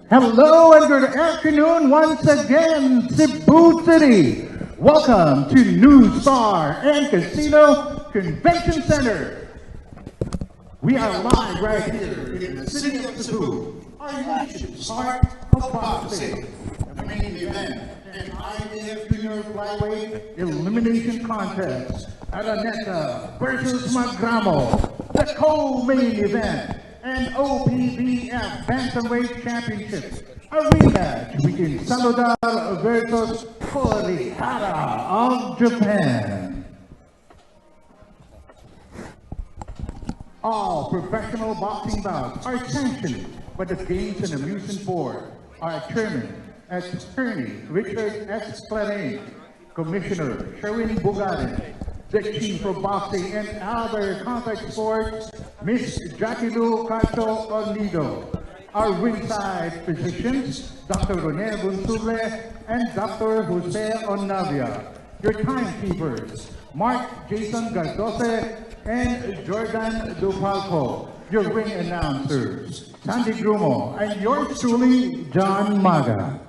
Hello and good afternoon once again, Cebu City. Welcome to NUSTAR and Casino Convention Center. We are live right here in the city of Cebu, our nation's heart of boxing. The main event, an IBF Junior Flyweight Elimination Contest at Aneta versus Magramo. The co-main event, an OPBF Bantamweight Championship, a rematch between Saludar versus Kurihara of Japan. All professional boxing bouts are sanctioned by the Games and Amusement Board. Our chairman, Attorney Richard S. Clarine, Commissioner Sherwin Bugarin, the Chief of Boxing and other contact sports, Miss Jackie Lou Cacho Onido. Our ringside physicians, Dr. Rene Bunsule and Dr. Jose Onavia. Your timekeepers, Mark Jason Gardose and Jordan Dupalco. Your ring announcers, Sandy Grumo, and yours truly, John Maga.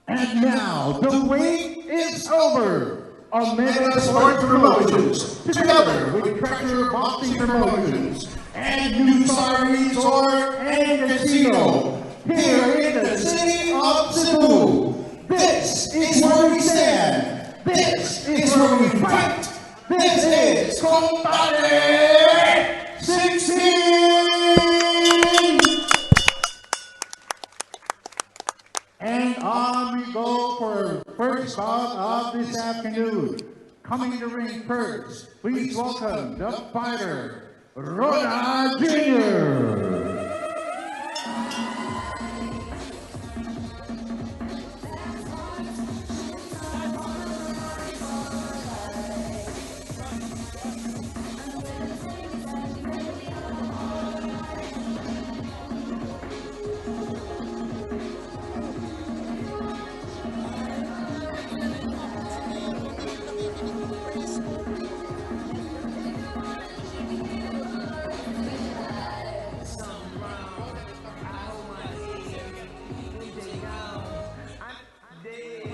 And now, the wait is over. Omega Sports Promotions, together with Treasure Boxing Promotions and NUSTAR Resort and Casino, here in the city of Cebu. This is where we stand. This is where we fight. This is KUMBATI 16! And on we go for first bout of this afternoon. Coming to the ring first, please welcome the fighter, Roda Jr.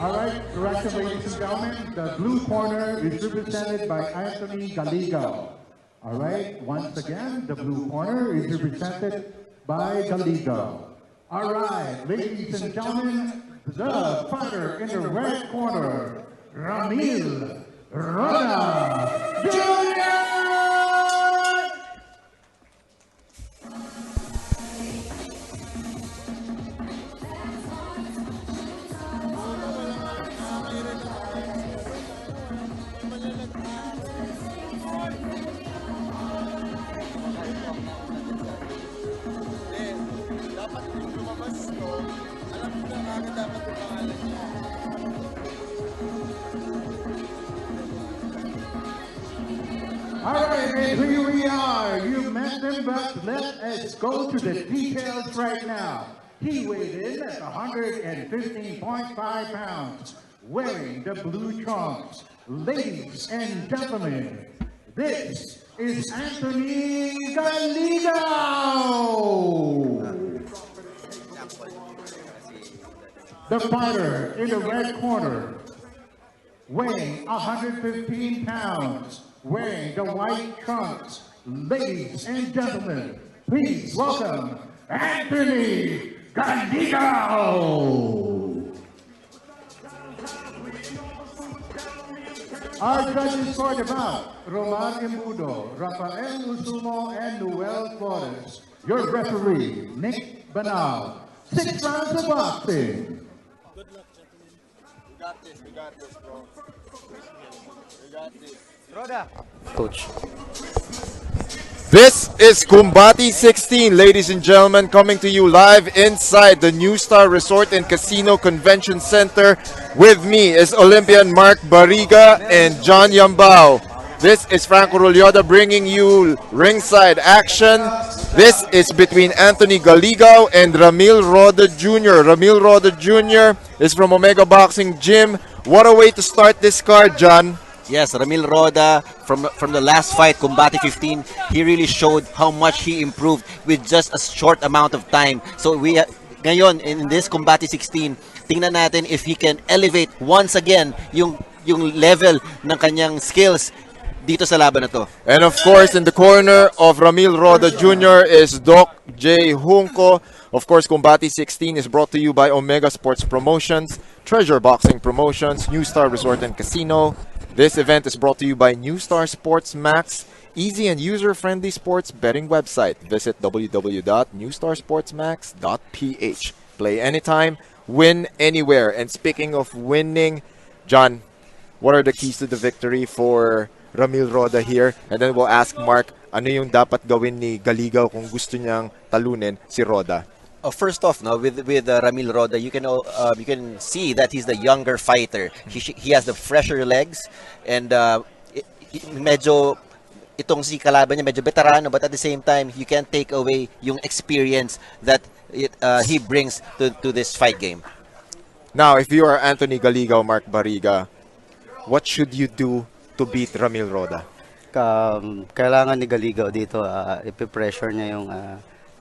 All right, correction, ladies and gentlemen. The blue corner is represented by Anthony Galigao. All right, once again, the blue corner is represented by Galigao. All right, ladies and gentlemen, the fighter in the red corner, Ramil Roda Jr. All right, and here we are. You met them, but let us go to the details right now. He weighed in at 115.5 pounds, wearing the blue trunks. Ladies and gentlemen, this is Anthony Galigao. The fighter in the red corner, weighing 115 pounds, wearing the white trunks. Ladies and gentlemen, please welcome Anthony Galigao. Our judges for the bout, Roman Embudo, Rafael Usumo, and Noel Flores. Your referee, Nick Banal. 6 rounds of boxing. Good luck, gentlemen. We got this, bro. We got this. Roda. Coach. This is KUMBATI 16, ladies and gentlemen, coming to you live inside the NUSTAR Resort and Casino Convention Center. With me is Olympian Mark Barriga and John Yambao. This is Franco Rolyoda bringing you ringside action. This is between Anthony Galigao and Ramil Roda Jr. Ramil Roda Jr. is from Omega Boxing Gym. What a way to start this card, John. Yes, Ramil Roda from the last fight, Kumbati 15, he really showed how much he improved with just a short amount of time. So ngayon in this Kumbati 16, tingnan natin if he can elevate once again yung level ng kanyang skills dito sa laban na to. And of course, in the corner of Ramil Roda Jr. is Doc J. Junco. Of course, Kumbati 16 is brought to you by Omega Sports Promotions, Treasure Boxing Promotions, NUSTAR Resort and Casino. This event is brought to you by NUSTAR Sports Max, easy and user-friendly sports betting website. Visit www.newstarsportsmax.ph. Play anytime, win anywhere. And speaking of winning, John, what are the keys to the victory for Ramil Roda here? And then we'll ask Mark, ano yung dapat gawin ni Galigao kung gusto niyang talunin si Roda? First off, no, with Ramil Roda, you can see that he's the younger fighter. He has the fresher legs, and medyo itong si kalaban niya medyo veterano, but at the same time, you can't take away yung experience that he brings to this fight game. Now, if you are Anthony Galigao, Mark Bariga, what should you do to beat Ramil Roda? Kailangan ni Galigao dito ipipressure niya yung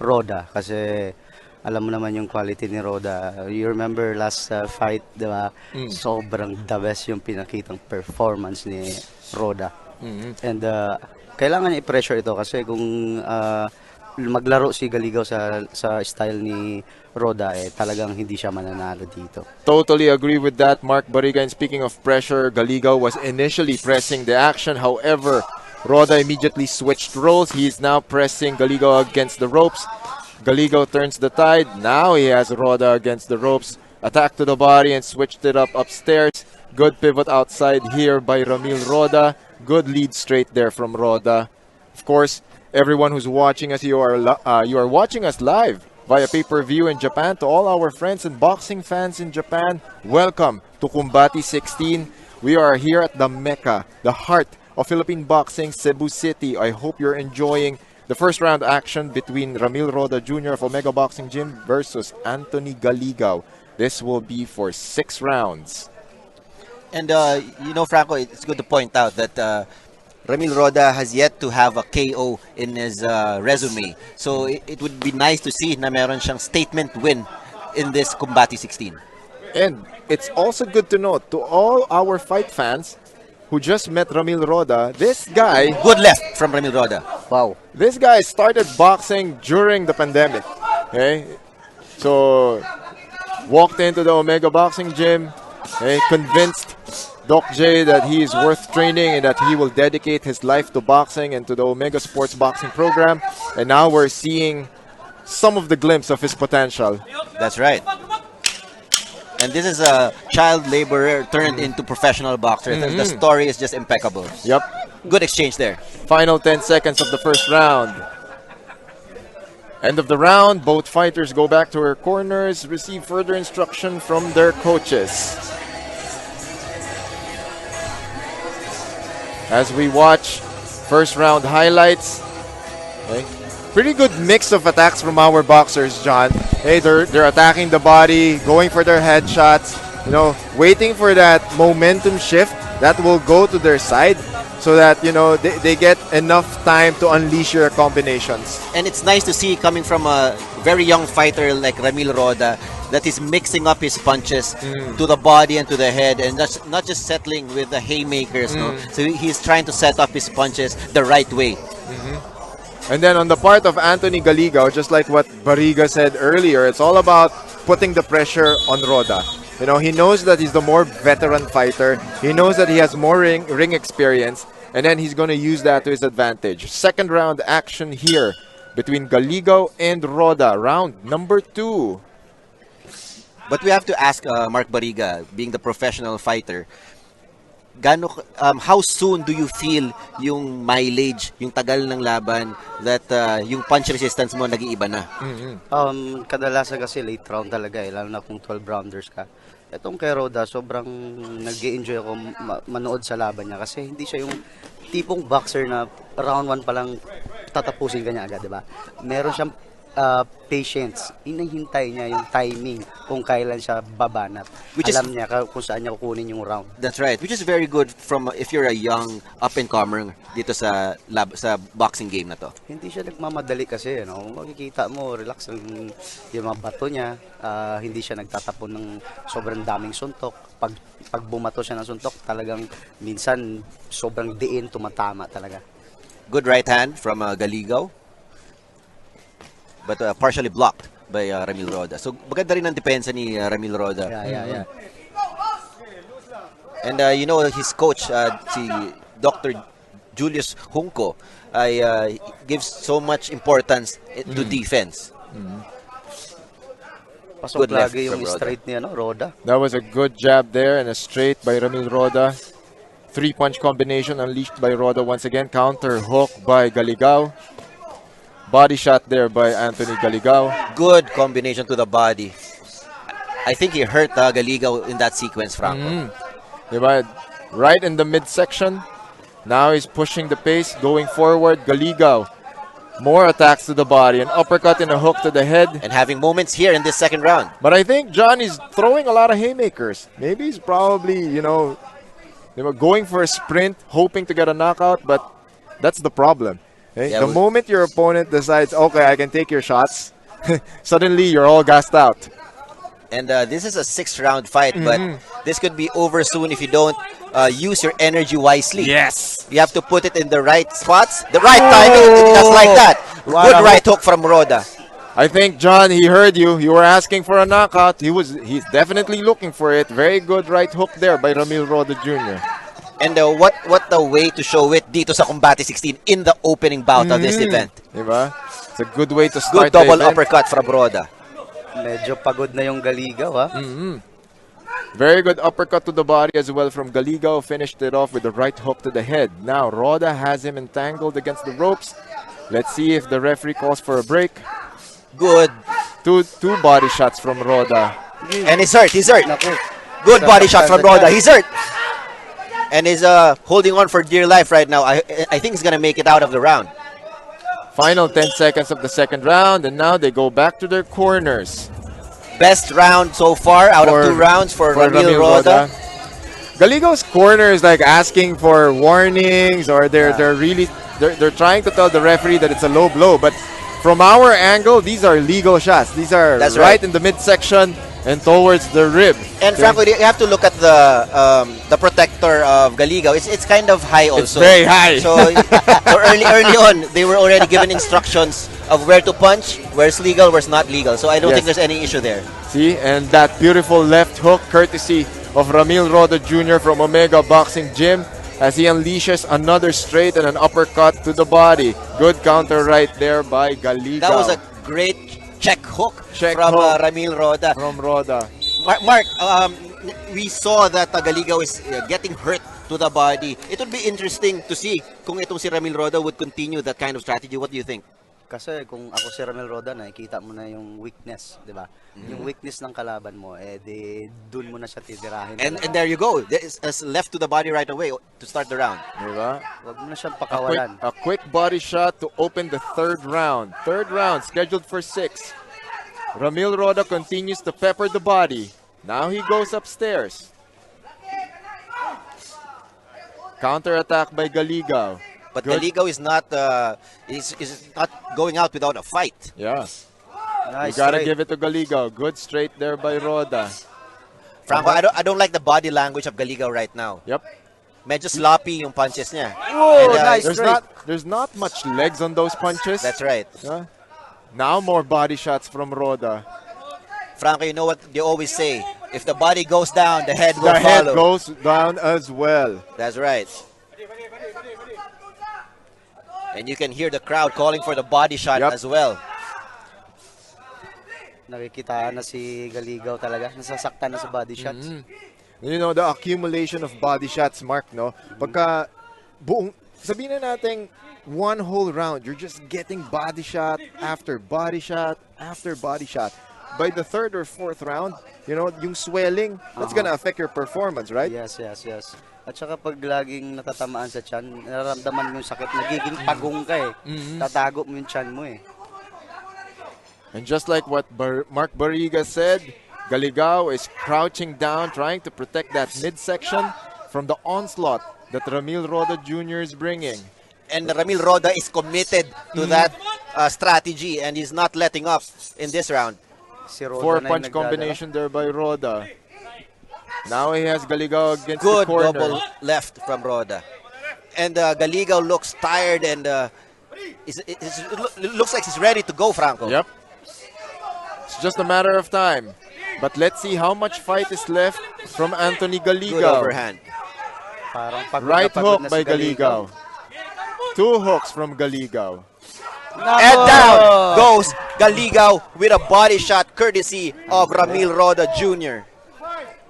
Roda kasi alam mo naman yung quality ni Roda. You remember last fight, di ba? Sobrang the best yung pinakitang performance ni Roda. And kailangan niya i-pressure ito kasi kung maglaro si Galigao sa style ni Roda, talagang hindi siya mananalo dito. Totally agree with that, Mark Bariga. And speaking of pressure, Galigao was initially pressing the action. However, Roda immediately switched roles. He is now pressing Galigao against the ropes. Galigao turns the tide. Now he has Roda against the ropes. Attack to the body and switched it up upstairs. Good pivot outside here by Ramil Roda. Good lead straight there from Roda. Of course, everyone who's watching us, you are watching us live via pay-per-view in Japan. To all our friends and boxing fans in Japan, welcome to Kumbati 16. We are here at the Mecca, the heart of Philippine boxing, Cebu City. I hope you're enjoying the first round action between Ramil Roda Jr. of Omega Boxing Gym versus Anthony Galigao. This will be for 6 rounds. And Franco, it's good to point out that Ramil Roda has yet to have a KO in his resume. So it would be nice to see na meron siyang statement win in this Kumbati 16. And it's also good to note to all our fight fans who just met Ramil Roda, this guy... Good left from Ramil Roda. Wow. This guy started boxing during the pandemic. Okay? So, walked into the Omega Boxing Gym, convinced Doc J that he is worth training and that he will dedicate his life to boxing and to the Omega Sports Boxing program. And now we're seeing some of the glimpse of his potential. That's right. And this is a child laborer turned into professional boxer. The story is just impeccable. Yep. Good exchange there. Final 10 seconds of the first round. End of the round, both fighters go back to their corners, receive further instruction from their coaches. As we watch first round highlights, pretty good mix of attacks from our boxers, John. They're attacking the body, going for their headshots, waiting for that momentum shift that will go to their side so that, they get enough time to unleash your combinations. And it's nice to see coming from a very young fighter like Ramil Roda that is mixing up his punches to the body and to the head and not just settling with the haymakers. No? So he's trying to set up his punches the right way. And then on the part of Anthony Galigao, just like what Bariga said earlier, it's all about putting the pressure on Roda. He knows that he's the more veteran fighter. He knows that he has more ring experience. And then he's going to use that to his advantage. Second round action here between Galigao and Roda. Round number 2. But we have to ask Mark Bariga, being the professional fighter, how soon do you feel yung mileage, yung tagal ng laban, that yung punch resistance mo nag-iiba na? Kadalasan kasi late round talaga lalo na kung 12 rounders ka. Etong kay Roda, sobrang nag-enjoy ako manood sa laban niya kasi hindi siya yung tipong boxer na round 1 pa lang tatapusin ka niya agad, di ba? Meron siyang patience. Inahintay niya yung timing kung kailan siya babanat. Alam niya kung saan niya kukunin yung round. That's right. Which is very good from if you're a young up-and-comer dito sa boxing game na to. Hindi siya nagmamadali kasi, makikita mo, relax yung mga bato niya. Hindi siya nagtatapon ng sobrang daming suntok. Pag bumato siya ng suntok, talagang minsan sobrang diin, tumatama talaga. Good right hand from Galigao. But partially blocked by Ramil Roda. So maganda rin ang depensa ni Ramil Roda. Yeah. And his coach, si Dr. Julius Junco, gives so much importance to defense. Pasok Good left lagi yung from Roda. straight niya, Roda. That was a good jab there and a straight by Ramil Roda. 3-punch combination unleashed by Roda once again. Counter hook by Galigao. Body shot there by Anthony Galigao. Good combination to the body. I think he hurt Galigao in that sequence, Franco. Diba? Right in the midsection. Now he's pushing the pace, going forward. Galigao. More attacks to the body. An uppercut and a hook to the head. And having moments here in this second round. But I think John is throwing a lot of haymakers. Maybe he's probably, going for a sprint, hoping to get a knockout, but that's the problem. Okay? Yeah, the moment your opponent decides, okay, I can take your shots, suddenly you're all gassed out. And this is a 6-round fight, but this could be over soon if you don't use your energy wisely. Yes. You have to put it in the right spots, the right timing, just like that. Good right hook from Roda. I think, John, he heard you. You were asking for a knockout. He's definitely looking for it. Very good right hook there by Ramil Roda Jr. And what the way to show it dito sa Kumbati 16 in the opening bout of this event. Diba? It's a good way to Good start double the event. uppercut from Roda. Medyo pagod na yung Galigao, ha? Very good uppercut to the body as well from Galigao. Finished it off with the right hook to the head. Now Roda has him entangled against the ropes. Let's see if the referee calls for a break. Good. Two body shots from Roda. And he's hurt. Naku. Good body shot from Roda. He's hurt. And he's holding on for dear life right now. I think he's going to make it out of the round. Final 10 seconds of the second round, and now they go back to their corners. Best round so far out of 2 rounds for Ramil Roda. Galigao's corner is like asking for warnings, or they're trying to tell the referee that it's a low blow. But from our angle, these are legal shots. These are right in the midsection and towards the rib. And Franco, you have to look at the protector of Galigao. It's kind of high also. It's very high. So early on, they were already given instructions of where to punch, where's legal, where's not legal. So I don't think there's any issue there. See, and that beautiful left hook, courtesy of Ramil Roda Jr. from Omega Boxing Gym, as he unleashes another straight and an uppercut to the body. Good counter right there by Galigao. That was a great check hook from Ramil Roda. From Roda. Mark, we saw that Galigao is getting hurt to the body. It would be interesting to see kung itong si Ramil Roda would continue that kind of strategy. What do you think? Kasi kung ako si Ramil Roda, nakikita mo na yung weakness, di ba? Yung weakness ng kalaban mo, dun mo na siya titirahin. And there you go. There's left to the body right away to start the round. Diba? Wag mo na siyang pakawalan. A quick body shot to open the third round. Third round scheduled for 6. Ramil Roda continues to pepper the body. Now he goes upstairs. Counter attack by Galigao. But Galigao is not going out without a fight. Yeah. Nice You gotta straight. give it to Galigao. Good straight there by Roda. Franco, I don't like the body language of Galigao right now. Yep. Medyo sloppy yung punches niya. Whoa, And, nice straight. There's not much legs on those punches. That's right. Yeah. Now more body shots from Roda. Franco, you know what they always say? If the body goes down, the head will The head follow. goes down as well. That's right. And you can hear the crowd calling for the body shot as well. Nakikita na si Galigao talaga. Nasasaktan na sa body shots. You know, the accumulation of body shots, Mark, no? Pagka sabihin na natin, one whole round, you're just getting body shot after body shot after body shot. By the third or fourth round, you know, yung swelling, that's gonna affect your performance, right? Yes. At saka pag laging natatamaan sa tiyan, nararamdaman mo yung sakit, nagiging pagong ka eh. Tatago mo yung tiyan mo eh. And just like what Mark Barriga said, Galigao is crouching down, trying to protect that midsection from the onslaught that Ramil Roda Jr. is bringing. And Ramil Roda is committed to that strategy, and he's not letting up in this round. Si Roda na yung Four-punch nagdadala. combination there by Roda. Now he has Galigao against Good the corner. double left from Roda. And Galigao looks tired and it looks like he's ready to go, Franco. Yep. It's just a matter of time. But let's see how much fight is left from Anthony Good Galigao. overhand. Parang pagod na Right pagod hook na by si Galigao. Galigao. Two hooks from Galigao. And down goes Galigao with a body shot courtesy of Ramil Roda Jr.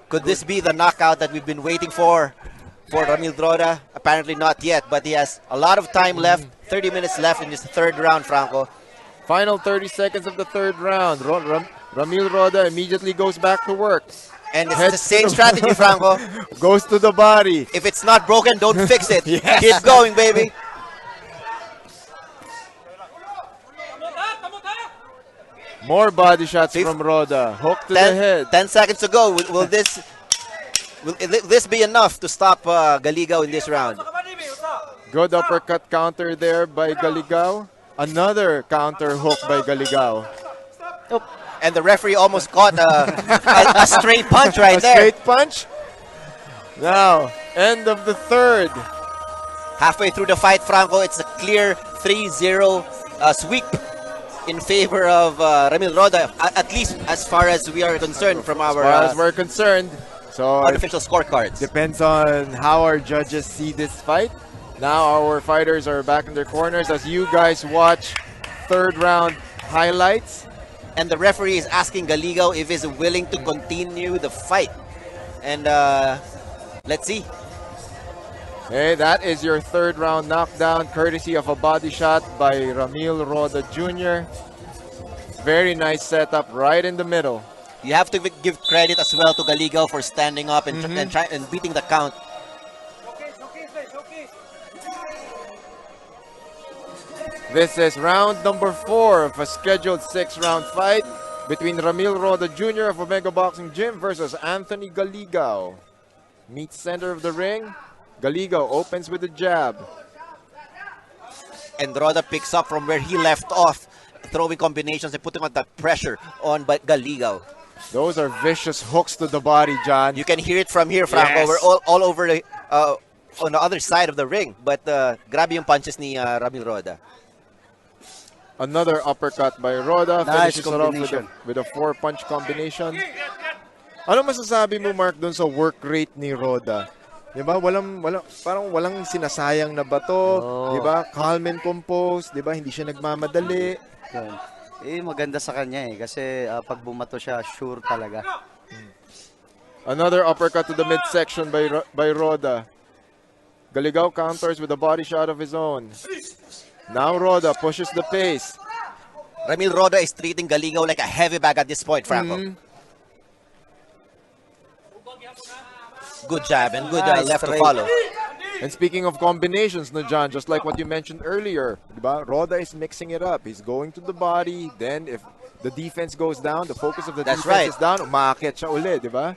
Could this be the knockout that we've been waiting for Ramil Roda? Apparently not yet, but he has a lot of time left, 30 minutes left in this third round, Franco. Final 30 seconds of the third round. Ramil Roda immediately goes back to work. And it's Heads the same to the- strategy, Franco. Goes to the body. If it's not broken, don't fix it. Yes. Keep going, baby. More body shots from Roda. Hook to the head. 10 seconds to go. Will this be enough to stop Galigao in this round? Good uppercut counter there by Galigao. Another counter hook by Galigao. And the referee almost caught a straight punch right A there. straight punch. Now, end of the third. Halfway through the fight, Franco, it's a clear 3-0 sweep in favor of Ramil Roda, at least as far as we are concerned from our As far as we're concerned. So it unofficial scorecards. depends on how our judges see this fight. Now our fighters are back in their corners as you guys watch third round highlights. And the referee is asking Galigao if he's willing to continue the fight. And let's see. Hey, that is your third round knockdown, courtesy of a body shot by Ramil Roda Jr. Very nice setup right in the middle. You have to give credit as well to Galigao for standing up and, and beating the count. This is round number 4 of a scheduled 6-round fight between Ramil Roda Jr. of Omega Boxing Gym versus Anthony Galigao. Meet center of the ring. Galigao opens with a jab. And Roda picks up from where he left off, throwing combinations and putting on the pressure on Galigao. Those are vicious hooks to the body, John. You can hear it from here, Franco. Yes. We're all over the, on the other side of the ring. But grabe yung punches ni Ramil Roda. Another uppercut by Roda. Nice Finishes it off combination. with a 4-punch combination. Ano masasabi mo, Mark, dun sa work rate ni Roda? Diba? Parang walang sinasayang na bato. Diba? Calm and composed. Diba? Hindi siya nagmamadali. Yun. Maganda sa kanya kasi pag bumato siya, sure talaga. Another uppercut to the midsection by Roda. Galigao counters with a body shot of his own. Now Roda pushes the pace. Ramil Roda is treating Galigao like a heavy bag at this point, Franco. Good jab and good Nice left to straight. follow. And speaking of combinations, no, John, just like what you mentioned earlier, diba? Roda is mixing it up. He's going to the body. Then if the defense goes down, the focus of the That's defense right. is down, umaakit siya uli, diba?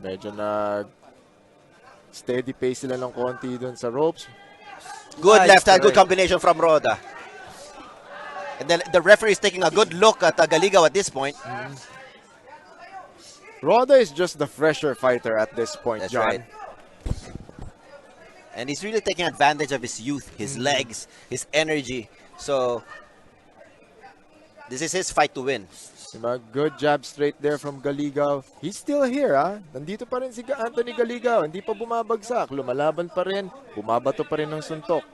Medyo steady pace sila ng konti dun sa ropes. Good Nice left hand, good straight. combination from Roda. And then the referee is taking a good look at Galigao at this point. Roda is just the fresher fighter at this point, That's John. right. And he's really taking advantage of his youth, his legs, his energy. So this is his fight to win. Diba? Good jab straight there from Galigao. He's still here, ha? Nandito pa rin si Anthony Galigao. Hindi pa bumabagsak. Lumalaban pa rin. Bumabato pa rin ng suntok.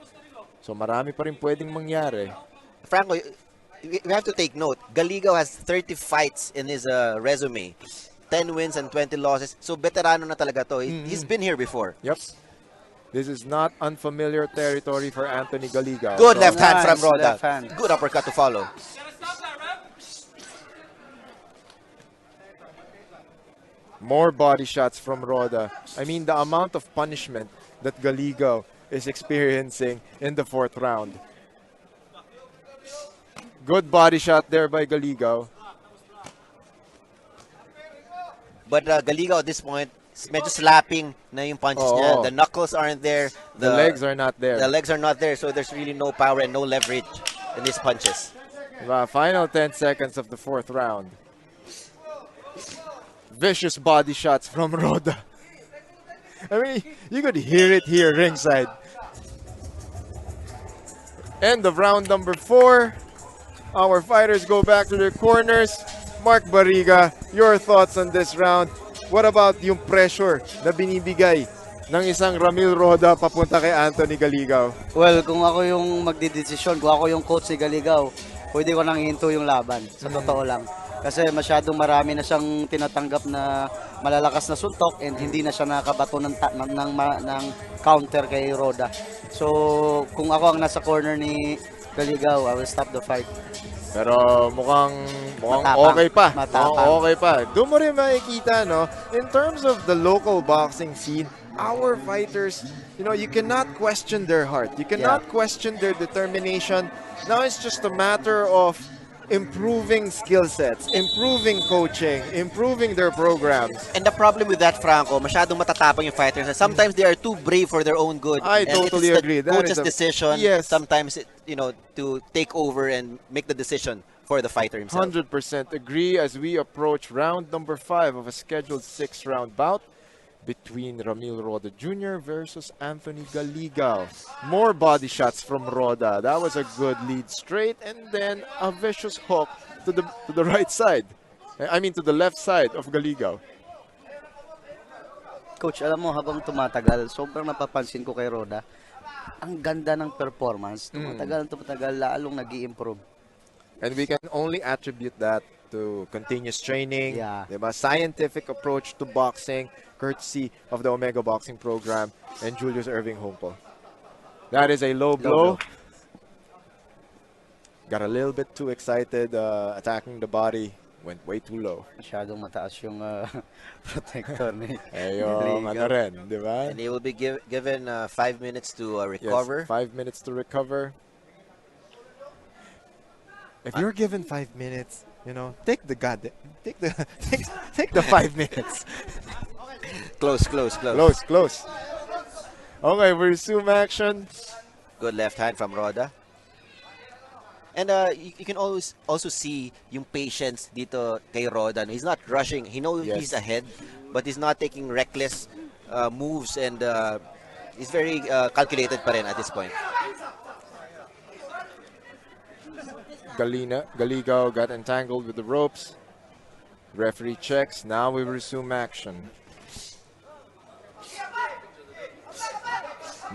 So marami pa rin pwedeng mangyari. Franco, we have to take note. Galigao has 30 fights in his resume. 10 wins and 20 losses. So veterano na talaga to. He's been here before. Yep. This is not unfamiliar territory for Anthony Galigao. Good So, left hand from Nice Roda. left hand. Good uppercut to follow. More body shots from Roda. I mean, the amount of punishment that Galigao is experiencing in the 4th round. Good body shot there by Galigao. But Galigao at this point, medyo slapping na yung punches Oo. niya. The knuckles aren't there. The legs are not there. The legs are not there, so there's really no power and no leverage in these punches. Final 10 seconds of the 4th round. Vicious body shots from Roda. I mean, you could hear it here ringside. End of round number 4. Our fighters go back to their corners. Mark Barriga, your thoughts on this round? What about yung pressure na binibigay ng isang Ramil Roda papunta kay Anthony Galigao? Well, kung ako yung magdidesisyon, kung ako yung coach ni Galigao, pwede ko nang hinto yung laban. Sa totoo lang. Kasi masyadong marami na siyang tinatanggap na malalakas na suntok and hindi na siya nakabato ng counter kay Roda. So, kung ako ang nasa corner ni Galigao, I will stop the fight. Pero mukhang Matapang. okay pa. Matapang. Mukhang okay pa. Doon mo rin makikita, no? In terms of the local boxing scene, our fighters, you cannot question their heart. You cannot question their determination. Now it's just a matter of improving skill sets, improving coaching, improving their programs. And the problem with that, Franco, masyadong matatapang yung fighters. Sometimes they are too brave for their own good. I And totally it's agree. The That coach's is a- decision. Yes. Sometimes, to take over and make the decision for the fighter himself. 100% agree as we approach round number 5 of a scheduled 6-round bout between Ramil Roda Jr. versus Anthony Galigao. More body shots from Roda. That was a good lead straight, and then a vicious hook to the right side. I mean to the left side of Galigao. Coach, alam mo, habang tumatagal, sobrang napapansin ko kay Roda, ang ganda ng performance. Tumatagal, lalong nag-i-improve. And we can only attribute that to continuous training, Yeah. diba? Scientific approach to boxing, courtesy of the Omega Boxing Program and Julius Irving Humpo. That is a low blow. Got a little bit too excited attacking the body. Went way too low. Masyadong mataas yung protector ni Ayong ano Galigao. rin, diba? And he will be given 5 minutes to recover. Yes, 5 minutes to recover. If you're given 5 minutes, take the 5 minutes. Close. Close. Okay, we resume action. Good left hand from Roda. And you can always also see yung patience dito kay Roda. He's not rushing. He knows Yes. he's ahead, but he's not taking reckless moves, and he's very calculated pa rin at this point. Galigao got entangled with the ropes. Referee checks. Now we resume action.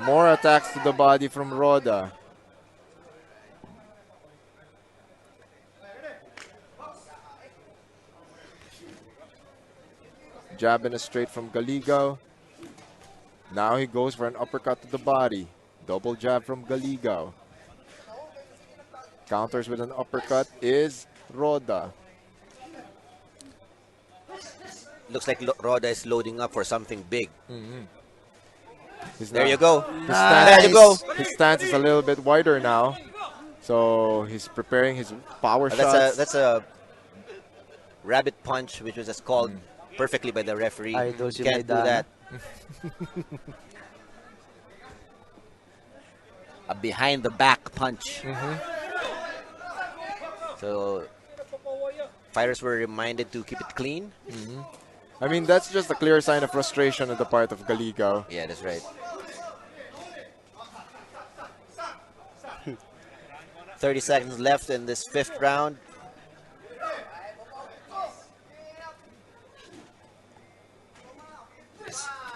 More attacks to the body from Roda. Jab and a straight from Galigao. Now he goes for an uppercut to the body. Double jab from Galigao. Counters with an uppercut is Roda. Looks like Roda is loading up for something big. He's There not- you go. Nice. There you go. His stance is a little bit wider now. So he's preparing his power shots. That's a rabbit punch, which was just called perfectly by the referee. Idol si Can't do Maidana. that. A behind the back punch. So fighters were reminded to keep it clean. I mean, that's just a clear sign of frustration on the part of Galigao. Yeah, that's right. 30 seconds left in this 5th round.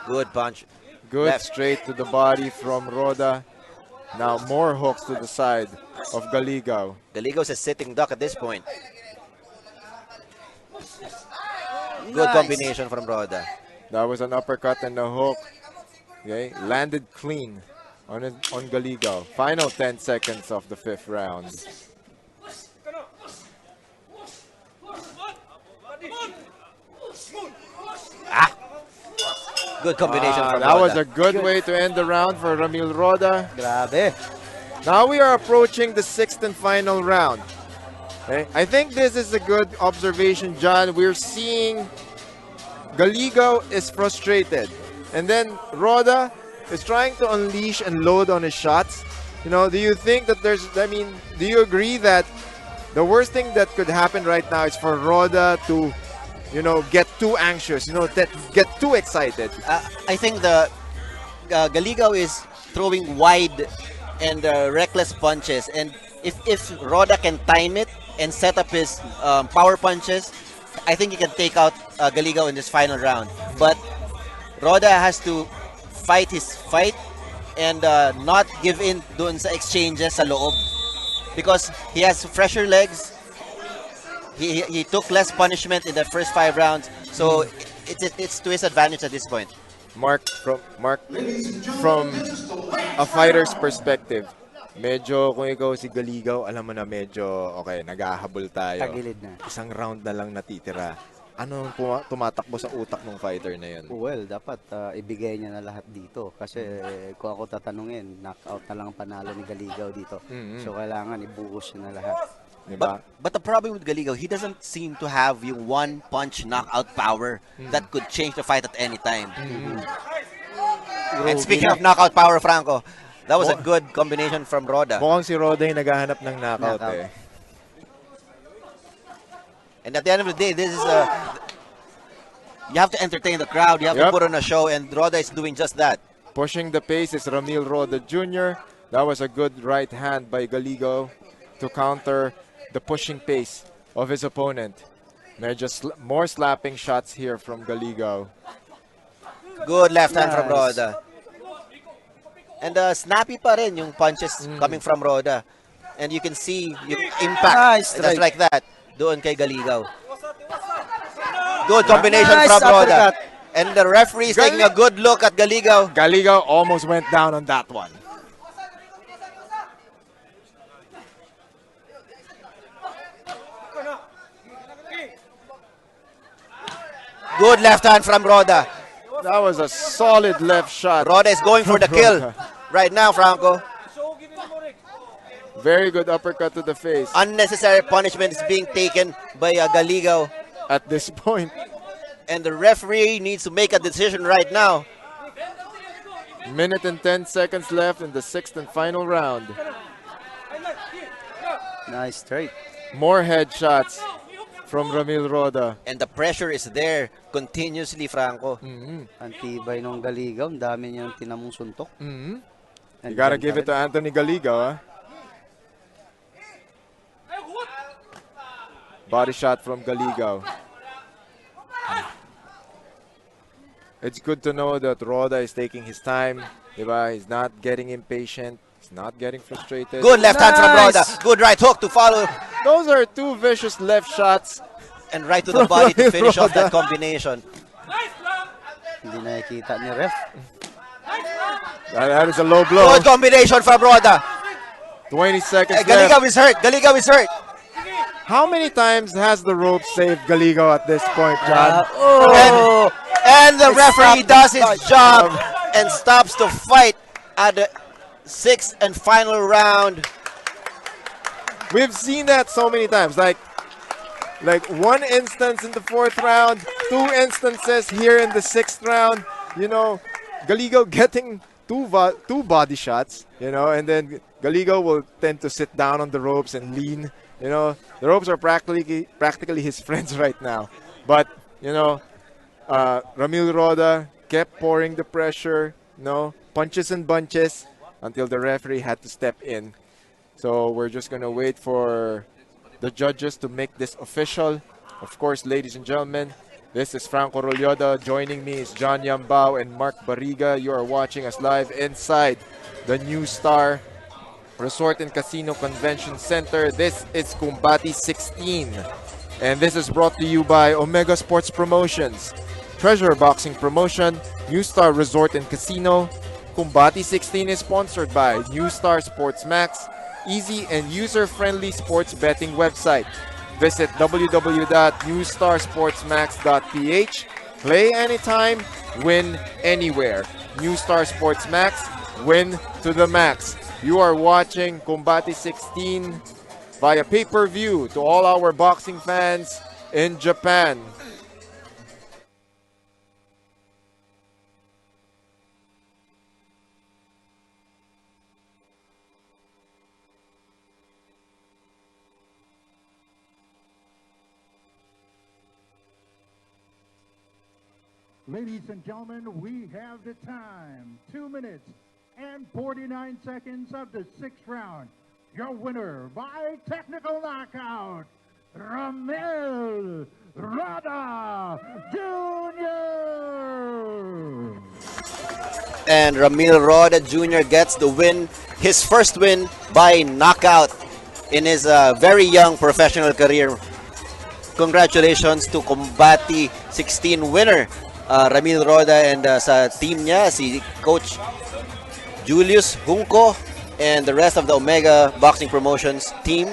Good punch. Good Left. straight to the body from Roda. Now more hooks to the side of Galigao. Galigao's a sitting duck at this point. Good Nice. combination from Roda. That was an uppercut and a hook. Okay, landed clean on Galigao. Final 10 seconds of the 5th round. Good combination from That Roda. was a good way to end the round for Ramil Roda. Grabe. Now we are approaching the 6th and final round. Okay? I think this is a good observation, John. We're seeing Galigao is frustrated. And then Roda is trying to unleash and load on his shots. You know, do you think that do you agree that the worst thing that could happen right now is for Roda to, get too anxious, get too excited? I think the Galigao is throwing wide and reckless punches, and if Roda can time it and set up his power punches, I think he can take out Galigao in this final round. But Roda has to fight his fight and not give in doon sa exchanges sa loob, because he has fresher legs. He took less punishment in the first 5 rounds, so it's to his advantage at this point. Mark, from a fighter's perspective, medyo kung ikaw si Galigao, alam mo na medyo, okay, naghahabol tayo. Tagilid na. Isang round na lang natitira. Ano tumatakbo sa utak ng fighter na yun? Well, dapat ibigay niya na lahat dito. Kasi kung ako tatanungin, knockout na lang ang panalo ni Galigao dito. So kailangan ibuhos niya na lahat. Diba? But the problem with Galigao, he doesn't seem to have yung one punch knockout power that could change the fight at any time. And speaking of knockout power, Franco, that was a good combination from Roda. Mukhang si Roda yung naghahanap ng knockout. Eh. And at the end of the day, this is you have to entertain the crowd, you have to put on a show, and Roda is doing just that. Pushing the pace is Ramil Roda Jr. That was a good right hand by Galigao to counter the pushing pace of his opponent. Medyo more slapping shots here from Galigao. Good left hand from Roda. And snappy pa rin yung punches coming from Roda. And you can see yung impact just like that doon kay Galigao. Good combination from Roda. And the referee is taking a good look at Galigao. Galigao almost went down on that one. Good left hand from Roda. That was a solid left shot. Roda is going for the kill right now, Franco. Very good uppercut to the face. Unnecessary punishment is being taken by Galigao. At this point. And the referee needs to make a decision right now. Minute and 10 seconds left in the 6th and final round. Nice straight. More headshots from Ramil Roda. And the pressure is there continuously, Franco. Ang tibay ng Galigao, ang dami niyang tinamong suntok. You gotta give it to Anthony Galigao. Body shot from Galigao. It's good to know that Roda is taking his time. Diba? He's not getting impatient. He's not getting frustrated. Good left hand from Roda. Good right hook to follow. Those are two vicious left shots. And right to the body to finish off that combination. Hindi nakikita ni ref. That is a low blow. Good combination from Roda. 20 seconds Galigao left. is hurt. Galigao is hurt. How many times has the rope saved Galigao at this point, John? And the referee does his job and stops the fight at the 6th and final round. We've seen that so many times. Like one instance in the 4th round, 2 instances here in the 6th round. You know, Galigao getting two body shots, you know, and then Galigao will tend to sit down on the ropes and lean. You know, the ropes are practically his friends right now. But, you know, Ramil Roda kept pouring the pressure, you know, punches and bunches until the referee had to step in. So we're just going to wait for the judges to make this official. Of course, ladies and gentlemen, this is Franco Rolyoda. Joining me is John Yambao and Mark Barriga. You are watching us live inside the NUSTAR Resort and Casino Convention Center. This is KUMBATI 16. And this is brought to you by Omega Sports Promotions, Treasure Boxing Promotion, NUSTAR Resort and Casino. KUMBATI 16 is sponsored by NUSTAR Sports Max, easy and user-friendly sports betting website. Visit www.newstarsportsmax.ph. Play anytime, win anywhere. NUSTAR Sports Max, win to the max. You are watching Kumbati 16 via pay-per-view to all our boxing fans in Japan. Ladies and gentlemen, we have the time. 2 minutes and 49 seconds of the 6th round. Your winner by technical knockout, Ramil Roda Jr. And Ramil Roda Jr. gets the win, his first win by knockout in his very young professional career. Congratulations to Kumbati 16 winner, Ramil Roda, and sa team niya, si Coach Julius Junco and the rest of the Omega Boxing Promotions team.